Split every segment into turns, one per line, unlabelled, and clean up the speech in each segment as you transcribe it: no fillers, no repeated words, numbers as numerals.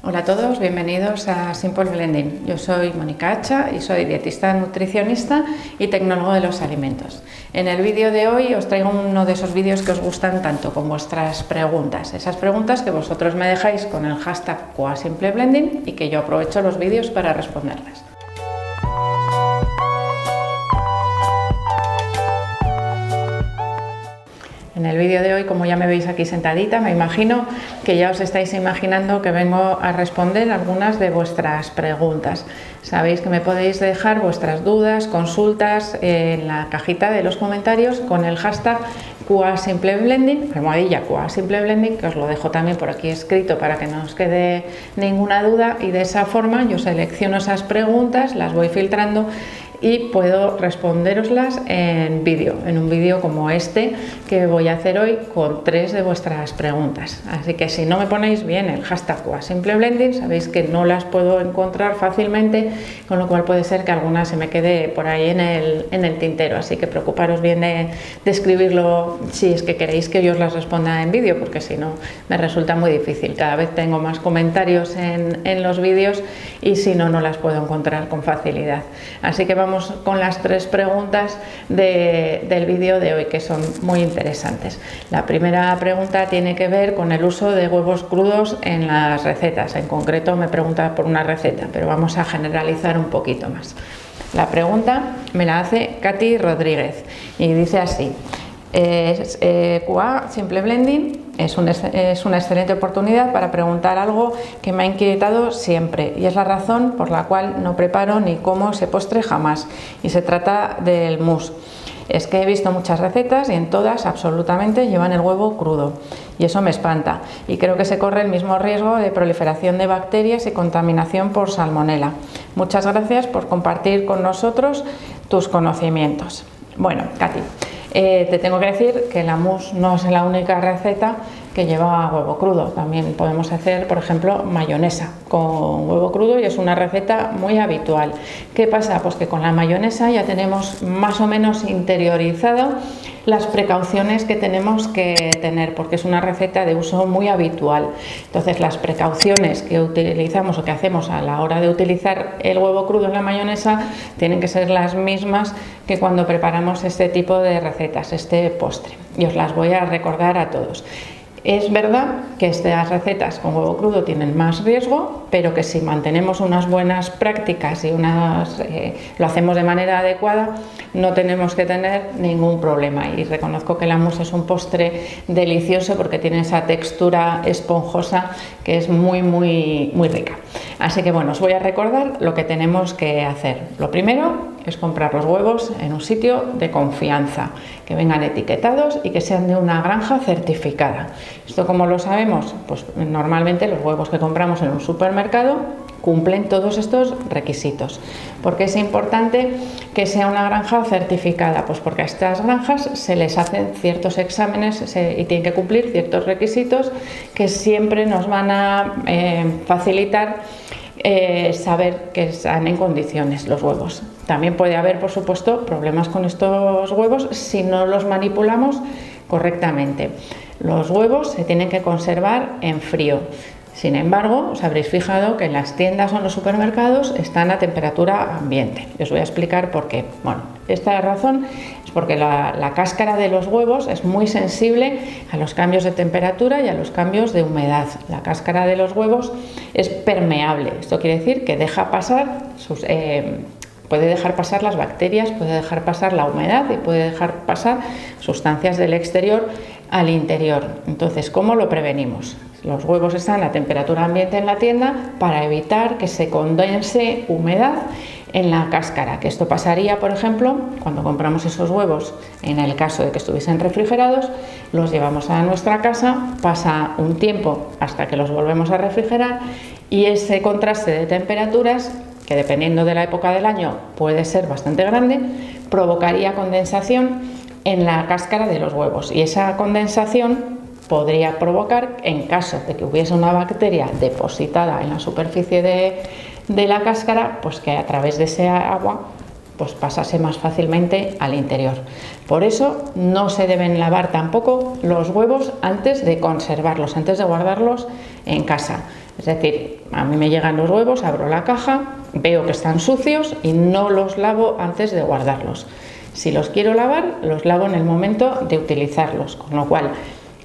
Hola a todos, bienvenidos a Simple Blending. Yo soy Mónica Hacha y soy dietista nutricionista y tecnólogo de los alimentos. En el vídeo de hoy os traigo uno de esos vídeos que os gustan tanto con vuestras preguntas. Esas preguntas que vosotros me dejáis con el hashtag #SimpleBlending y que yo aprovecho los vídeos para responderlas. En el vídeo de hoy, como ya me veis aquí sentadita, me imagino que ya os estáis imaginando que vengo a responder algunas de vuestras preguntas. Sabéis que me podéis dejar vuestras dudas, consultas en la cajita de los comentarios con el hashtag #SimpleBlending, almohadilla #SimpleBlending, que os lo dejo también por aquí escrito para que no os quede ninguna duda, y de esa forma yo selecciono esas preguntas, las voy filtrando y puedo responderoslas en vídeo, en un vídeo como este que voy a hacer hoy con 3 de vuestras preguntas. Así que si no me ponéis bien el hashtag #SimpleBlending, sabéis que no las puedo encontrar fácilmente, con lo cual puede ser que alguna se me quede por ahí en el tintero. Así que preocuparos bien de escribirlo si es que queréis que yo os las responda en vídeo, porque si no me resulta muy difícil. Cada vez tengo más comentarios en los vídeos y si no, no las puedo encontrar con facilidad. Así que vamos con las 3 preguntas del vídeo de hoy, que son muy interesantes. La primera pregunta tiene que ver con el uso de huevos crudos en las recetas. En concreto me pregunta por una receta, pero vamos a generalizar un poquito más. La pregunta me la hace Katy Rodríguez y dice así: #SimpleBlending es una excelente oportunidad para preguntar algo que me ha inquietado siempre, y es la razón por la cual no preparo ni como ese postre jamás, y se trata del mousse. Es que he visto muchas recetas y en todas absolutamente llevan el huevo crudo, y eso me espanta, y creo que se corre el mismo riesgo de proliferación de bacterias y contaminación por salmonela. Muchas gracias por compartir con nosotros tus conocimientos. Bueno, Katy, te tengo que decir que la mousse no es la única receta que lleva huevo crudo. También podemos hacer, por ejemplo, mayonesa con huevo crudo, y es una receta muy habitual. ¿Qué pasa? Pues que con la mayonesa ya tenemos más o menos interiorizado las precauciones que tenemos que tener, porque es una receta de uso muy habitual. Entonces, las precauciones que utilizamos o que hacemos a la hora de utilizar el huevo crudo en la mayonesa tienen que ser las mismas que cuando preparamos este tipo de recetas, este postre. Y os las voy a recordar a todos. Es verdad que estas recetas con huevo crudo tienen más riesgo, pero que si mantenemos unas buenas prácticas y lo hacemos de manera adecuada, no tenemos que tener ningún problema. Y reconozco que la mousse es un postre delicioso porque tiene esa textura esponjosa que es muy, muy, muy rica. Así que bueno, os voy a recordar lo que tenemos que hacer. Lo primero es comprar los huevos en un sitio de confianza, que vengan etiquetados y que sean de una granja certificada. ¿Esto cómo lo sabemos? Pues normalmente los huevos que compramos en un supermercado cumplen todos estos requisitos. ¿Por qué es importante que sea una granja certificada? Pues porque a estas granjas se les hacen ciertos exámenes y tienen que cumplir ciertos requisitos que siempre nos van a facilitar saber que están en condiciones los huevos. También puede haber, por supuesto, problemas con estos huevos si no los manipulamos correctamente. Los huevos se tienen que conservar en frío. Sin embargo, os habréis fijado que en las tiendas o en los supermercados están a temperatura ambiente. Os voy a explicar por qué. Bueno, esta razón es porque la cáscara de los huevos es muy sensible a los cambios de temperatura y a los cambios de humedad. La cáscara de los huevos es permeable. Esto quiere decir que deja pasar puede dejar pasar las bacterias, puede dejar pasar la humedad y puede dejar pasar sustancias del exterior al interior. Entonces, ¿cómo lo prevenimos? Los huevos están a temperatura ambiente en la tienda para evitar que se condense humedad en la cáscara, que esto pasaría, por ejemplo, cuando compramos esos huevos, en el caso de que estuviesen refrigerados, los llevamos a nuestra casa, pasa un tiempo hasta que los volvemos a refrigerar, y ese contraste de temperaturas, que dependiendo de la época del año puede ser bastante grande, provocaría condensación en la cáscara de los huevos, y esa condensación podría provocar, en caso de que hubiese una bacteria depositada en la superficie de la cáscara, pues que a través de ese agua pues pasase más fácilmente al interior. Por eso no se deben lavar tampoco los huevos antes de conservarlos, antes de guardarlos en casa. Es decir, a mí me llegan los huevos, abro la caja, veo que están sucios y no los lavo antes de guardarlos. Si los quiero lavar, los lavo en el momento de utilizarlos, con lo cual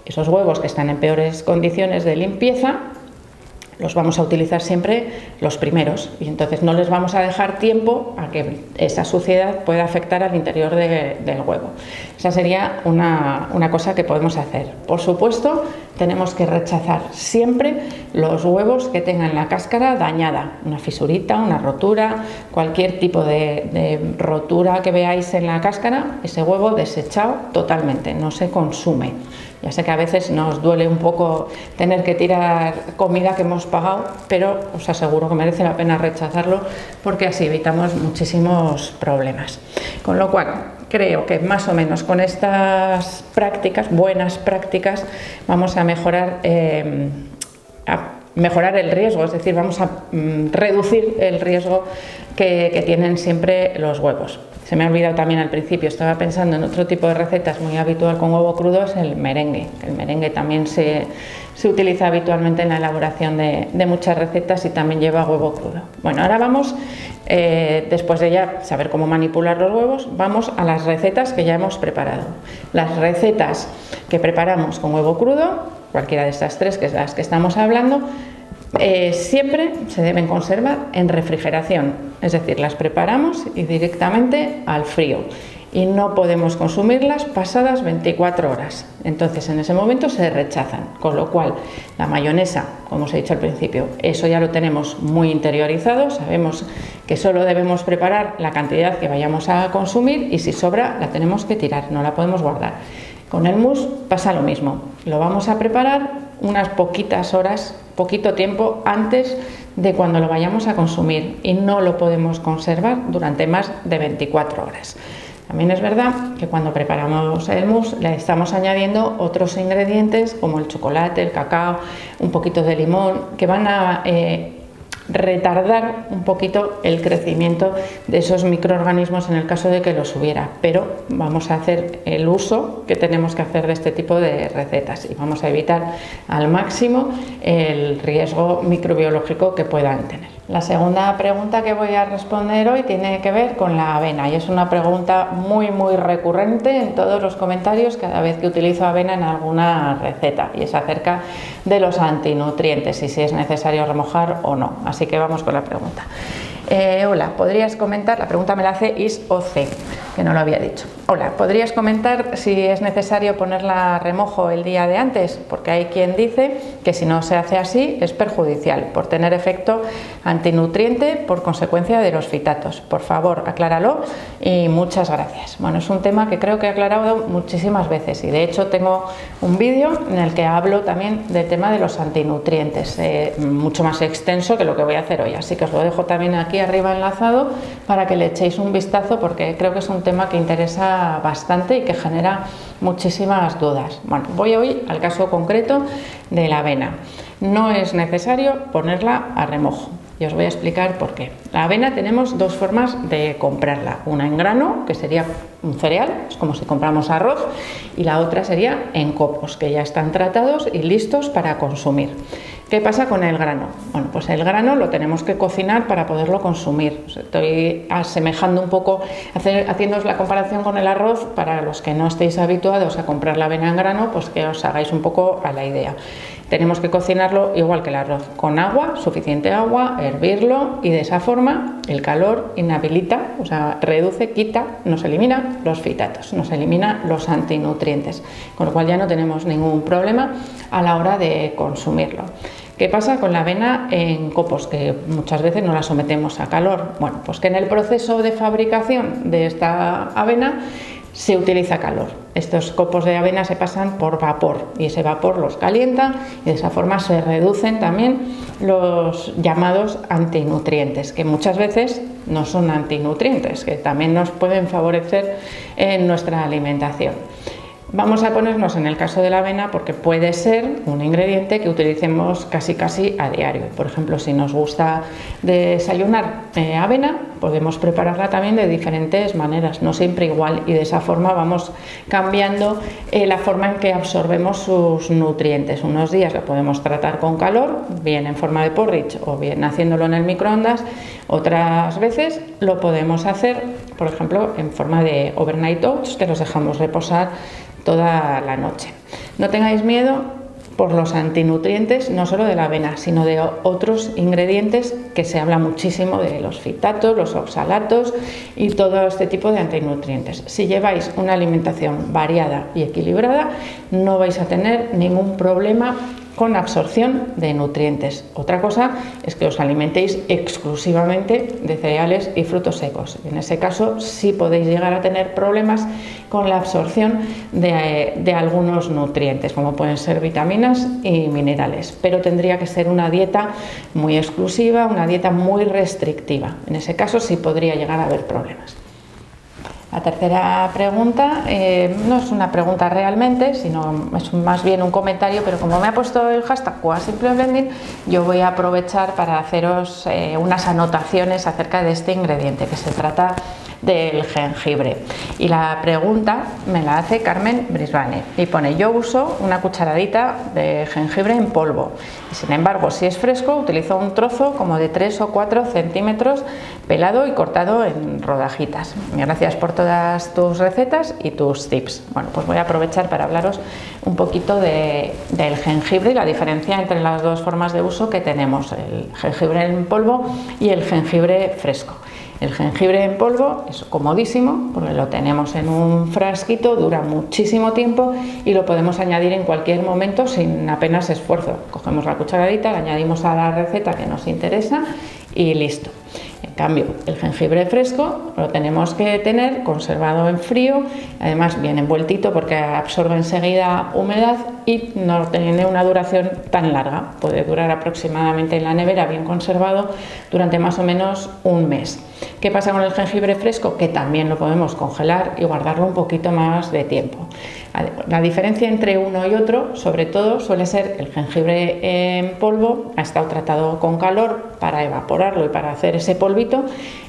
esos huevos que están en peores condiciones de limpieza los vamos a utilizar siempre los primeros y entonces no les vamos a dejar tiempo a que esa suciedad pueda afectar al interior del huevo. Esa sería una cosa que podemos hacer. Por supuesto, tenemos que rechazar siempre los huevos que tengan la cáscara dañada, una fisurita, una rotura, cualquier tipo de rotura que veáis en la cáscara, ese huevo desechado totalmente, no se consume. Ya sé que a veces nos duele un poco tener que tirar comida que hemos pagado, pero os aseguro que merece la pena rechazarlo porque así evitamos muchísimos problemas. Con lo cual, creo que más o menos con estas prácticas, buenas prácticas, vamos a mejorar el riesgo, es decir, vamos a reducir el riesgo que tienen siempre los huevos. Se me ha olvidado también al principio, estaba pensando en otro tipo de recetas muy habitual con huevo crudo, es el merengue. El merengue también se utiliza habitualmente en la elaboración de muchas recetas y también lleva huevo crudo. Bueno, ahora vamos, después de ya saber cómo manipular los huevos, vamos a las recetas que ya hemos preparado. Las recetas que preparamos con huevo crudo, cualquiera de estas tres que es las que estamos hablando, siempre se deben conservar en refrigeración, es decir, las preparamos y directamente al frío y no podemos consumirlas pasadas 24 horas, entonces en ese momento se rechazan, con lo cual la mayonesa, como os he dicho al principio, eso ya lo tenemos muy interiorizado, sabemos que solo debemos preparar la cantidad que vayamos a consumir y si sobra la tenemos que tirar, no la podemos guardar. Con el mousse pasa lo mismo, lo vamos a preparar unas poquitas horas, poquito tiempo antes de cuando lo vayamos a consumir y no lo podemos conservar durante más de 24 horas. También es verdad que cuando preparamos el mousse le estamos añadiendo otros ingredientes como el chocolate, el cacao, un poquito de limón, que van a retardar un poquito el crecimiento de esos microorganismos en el caso de que los hubiera, pero vamos a hacer el uso que tenemos que hacer de este tipo de recetas y vamos a evitar al máximo el riesgo microbiológico que puedan tener. La segunda pregunta que voy a responder hoy tiene que ver con la avena y es una pregunta muy recurrente en todos los comentarios cada vez que utilizo avena en alguna receta y es acerca de los antinutrientes y si es necesario remojar o no. Así que vamos con la pregunta. Hola, ¿podrías comentar? La pregunta me la hace ISOC, que no lo había dicho. Hola, ¿podrías comentar si es necesario ponerla a remojo el día de antes? Porque hay quien dice que si no se hace así es perjudicial por tener efecto antinutriente por consecuencia de los fitatos. Por favor, acláralo y muchas gracias. Bueno, es un tema que creo que he aclarado muchísimas veces y de hecho tengo un vídeo en el que hablo también del tema de los antinutrientes, mucho más extenso que lo que voy a hacer hoy. Así que os lo dejo también aquí arriba enlazado para que le echéis un vistazo porque creo que es un tema que interesa bastante y que genera muchísimas dudas. Bueno, voy hoy al caso concreto de la avena. No es necesario ponerla a remojo y os voy a explicar por qué. La avena tenemos dos formas de comprarla, una en grano, que sería un cereal, es como si compramos arroz, y la otra sería en copos, que ya están tratados y listos para consumir. ¿Qué pasa con el grano? Bueno, pues el grano lo tenemos que cocinar para poderlo consumir. Estoy asemejando un poco, haciéndoos la comparación con el arroz, para los que no estéis habituados a comprar la avena en grano, pues que os hagáis un poco a la idea. Tenemos que cocinarlo igual que el arroz, con agua, suficiente agua, hervirlo y de esa forma el calor inhabilita, o sea, reduce, quita, nos elimina los fitatos, nos elimina los antinutrientes, con lo cual ya no tenemos ningún problema a la hora de consumirlo. ¿Qué pasa con la avena en copos? Que muchas veces no la sometemos a calor. Bueno, pues que en el proceso de fabricación de esta avena se utiliza calor. Estos copos de avena se pasan por vapor y ese vapor los calienta y de esa forma se reducen también los llamados antinutrientes, que muchas veces no son antinutrientes, que también nos pueden favorecer en nuestra alimentación. Vamos a ponernos en el caso de la avena porque puede ser un ingrediente que utilicemos casi a diario. Por ejemplo, si nos gusta desayunar avena, podemos prepararla también de diferentes maneras, no siempre igual, y de esa forma vamos cambiando la forma en que absorbemos sus nutrientes. Unos días lo podemos tratar con calor, bien en forma de porridge o bien haciéndolo en el microondas. Otras veces lo podemos hacer, por ejemplo, en forma de overnight oats, que los dejamos reposar toda la noche. No tengáis miedo por los antinutrientes, no solo de la avena, sino de otros ingredientes, que se habla muchísimo de los fitatos, los oxalatos y todo este tipo de antinutrientes. Si lleváis una alimentación variada y equilibrada, no vais a tener ningún problema con absorción de nutrientes. Otra cosa es que os alimentéis exclusivamente de cereales y frutos secos. En ese caso sí podéis llegar a tener problemas con la absorción de algunos nutrientes, como pueden ser vitaminas y minerales, pero tendría que ser una dieta muy exclusiva, una dieta muy restrictiva. En ese caso sí podría llegar a haber problemas. La tercera pregunta no es una pregunta realmente, sino es más bien un comentario, pero como me ha puesto el hashtag QuaSimpleBlending, yo voy a aprovechar para haceros unas anotaciones acerca de este ingrediente, que se trata del jengibre. Y la pregunta me la hace Carmen Brisbane y pone: yo uso una cucharadita de jengibre en polvo y, sin embargo, si es fresco, utilizo un trozo como de 3 o 4 centímetros pelado y cortado en rodajitas. Gracias por todas tus recetas y tus tips. Bueno, pues voy a aprovechar para hablaros un poquito del jengibre y la diferencia entre las dos formas de uso que tenemos, el jengibre en polvo y el jengibre fresco. El jengibre en polvo es comodísimo porque lo tenemos en un frasquito, dura muchísimo tiempo y lo podemos añadir en cualquier momento sin apenas esfuerzo. Cogemos la cucharadita, la añadimos a la receta que nos interesa y listo. En cambio, el jengibre fresco lo tenemos que tener conservado en frío, además bien envueltito porque absorbe enseguida humedad y no tiene una duración tan larga. Puede durar aproximadamente en la nevera bien conservado durante más o menos un mes. ¿Qué pasa con el jengibre fresco? Que también lo podemos congelar y guardarlo un poquito más de tiempo. La diferencia entre uno y otro, sobre todo, suele ser el jengibre en polvo, ha estado tratado con calor para evaporarlo y para hacer ese polvito,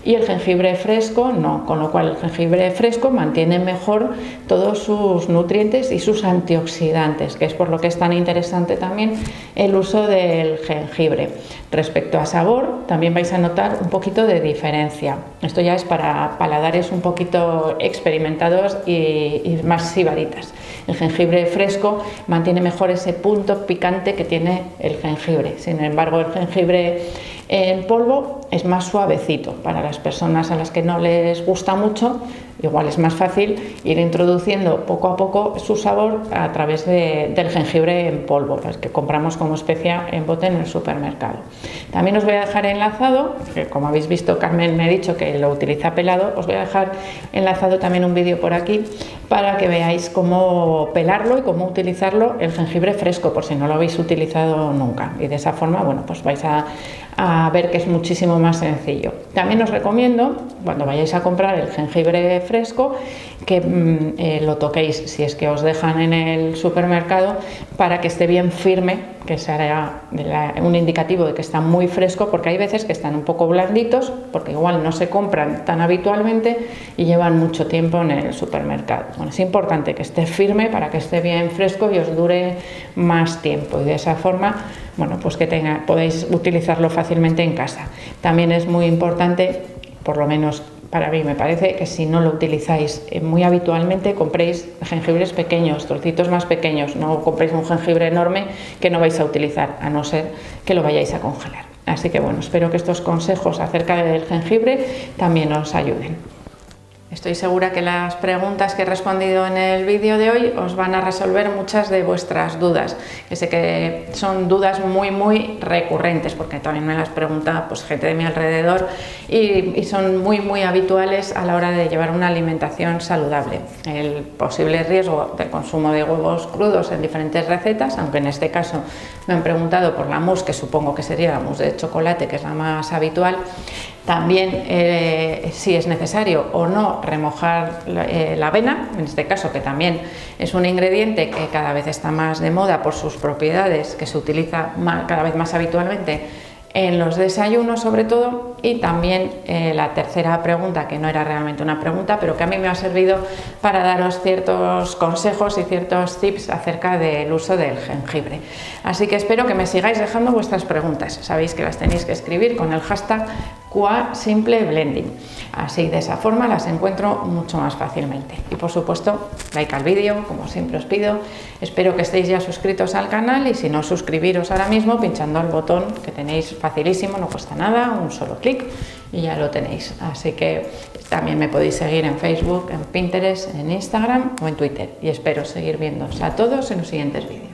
y el jengibre fresco no, con lo cual el jengibre fresco mantiene mejor todos sus nutrientes y sus antioxidantes, que es por lo que es tan interesante también el uso del jengibre. Respecto a sabor, también vais a notar un poquito de diferencia. Esto ya es para paladares un poquito experimentados y más sibaritas. El jengibre fresco mantiene mejor ese punto picante que tiene el jengibre. Sin embargo, el jengibre en polvo es más suavecito. Para las personas a las que no les gusta mucho, igual es más fácil ir introduciendo poco a poco su sabor a través del jengibre en polvo, el que compramos como especia en bote en el supermercado. También os voy a dejar enlazado, que como habéis visto, Carmen me ha dicho que lo utiliza pelado, os voy a dejar enlazado también un vídeo por aquí para que veáis cómo pelarlo y cómo utilizarlo el jengibre fresco, por si no lo habéis utilizado nunca. Y de esa forma, bueno, pues vais a ver que es muchísimo más sencillo. También os recomiendo, cuando vayáis a comprar el jengibre fresco, que lo toquéis, si es que os dejan en el supermercado, para que esté bien firme, que será un indicativo de que está muy fresco, porque hay veces que están un poco blanditos, porque igual no se compran tan habitualmente y llevan mucho tiempo en el supermercado. Bueno, es importante que esté firme para que esté bien fresco y os dure más tiempo, y de esa forma, bueno, pues que podéis utilizarlo fácilmente en casa. También es muy importante, por lo menos para mí me parece, que si no lo utilizáis muy habitualmente, compréis jengibres pequeños, trocitos más pequeños, no compréis un jengibre enorme que no vais a utilizar, a no ser que lo vayáis a congelar. Así que bueno, espero que estos consejos acerca del jengibre también os ayuden. Estoy segura que las preguntas que he respondido en el vídeo de hoy os van a resolver muchas de vuestras dudas, que sé que son dudas muy recurrentes, porque también me las pregunta pues gente de mi alrededor y son muy habituales a la hora de llevar una alimentación saludable. El posible riesgo del consumo de huevos crudos en diferentes recetas, aunque en este caso Me han preguntado por la mousse, que supongo que sería la mousse de chocolate, que es la más habitual. También si es necesario o no remojar la avena, en este caso, que también es un ingrediente que cada vez está más de moda por sus propiedades, que se utiliza cada vez más habitualmente en los desayunos sobre todo. Y también la tercera pregunta, que no era realmente una pregunta, pero que a mí me ha servido para daros ciertos consejos y ciertos tips acerca del uso del jengibre. Así que espero que me sigáis dejando vuestras preguntas. Sabéis que las tenéis que escribir con el hashtag #QA_SimpleBlending. Así, de esa forma las encuentro mucho más fácilmente. Y por supuesto, like al vídeo, como siempre os pido. Espero que estéis ya suscritos al canal, y si no, suscribiros ahora mismo pinchando el botón que tenéis facilísimo, no cuesta nada, un solo clic y ya lo tenéis. Así que también me podéis seguir en Facebook, en Pinterest, en Instagram o en Twitter. Y espero seguir viéndoos a todos en los siguientes vídeos.